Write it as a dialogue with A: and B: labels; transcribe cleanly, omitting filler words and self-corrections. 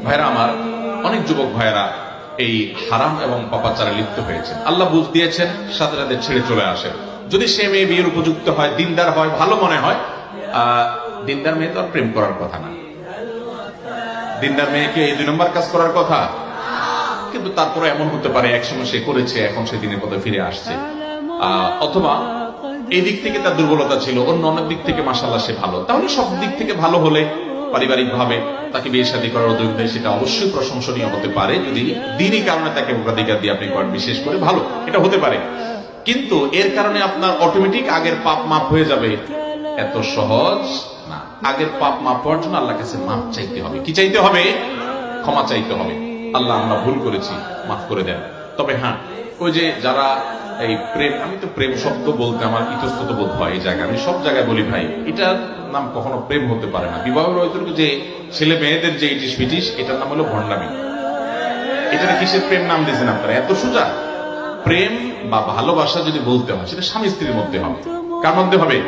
A: ভাইরা আমার, অনেক যুবক ভাইরা এই হারাম এবং পাপাচারে লিপ্ত হয়েছেন। আল্লাহ বুঝ দিয়েছেন, সাথে সাথে ছেড়ে চলে আসেন। যদি সে মেয়ে বিয়ের উপযুক্ত হয়, দিনদার হয়, ভালো মনে হয়, দিনদার মেয়ে তো আর প্রেম করার কথা না। দিনদার মেয়েকে এই 2 নম্বর কাজ করার কথা। কিন্তু তারপরে এমন হতে পারে একসময় সে করেছে, এখন সে দিনের পথে ফিরে আসছে, অথবা এই দিক থেকে তার দুর্বলতা ছিল, অন্য অনেক দিক থেকে মাশাআল্লাহ সে ভালো। তাহলে সব দিক থেকে ভালো হলে পারিবারিক ভাবে তাকে বিয়ে শাদী করার উদ্যোগ দেয়, সেটা অবশ্যই প্রশংসনীয় হতে পারে। যদি দিনই কারণে তাকে অগ্রাধিকার দিয়ে আপনি করেন, বিশেষ করে ভালো, এটা হতে পারে। কিন্তু এর কারণে আপনার অটোমেটিক আগের পাপ মাপ হয়ে যাবে, এত সহজ না। আগের পাপ মাপ হওয়ার জন্য আল্লাহর কাছে মাপ চাইতে হবে। কি চাইতে হবে? ক্ষমা চাইতে হবে। আল্লাহ, আমরা ভুল করেছি, মাফ করে দেন। তবে হ্যাঁ, ওই যে যারা এই প্রেম, আমি তো প্রেম শব্দ বলতে আমার ইতস্তত বোধ হয় এই জায়গায়। আমি সব জায়গায় বলি ভাই, এটার নাম কখনো প্রেম হতে পারে না। বিবাহ রহিত যে ছেলে মেয়েদের যে ইটিস পিটিস, এটার নাম হলো ভণ্ডামি। এটা কিসের প্রেম নাম দিয়েছেন আপনারা? এত সোজা। প্রেম বা ভালোবাসা যদি বলতে হয়, সেটা স্বামী স্ত্রীর মধ্যে হবে। কার মধ্যে হবে?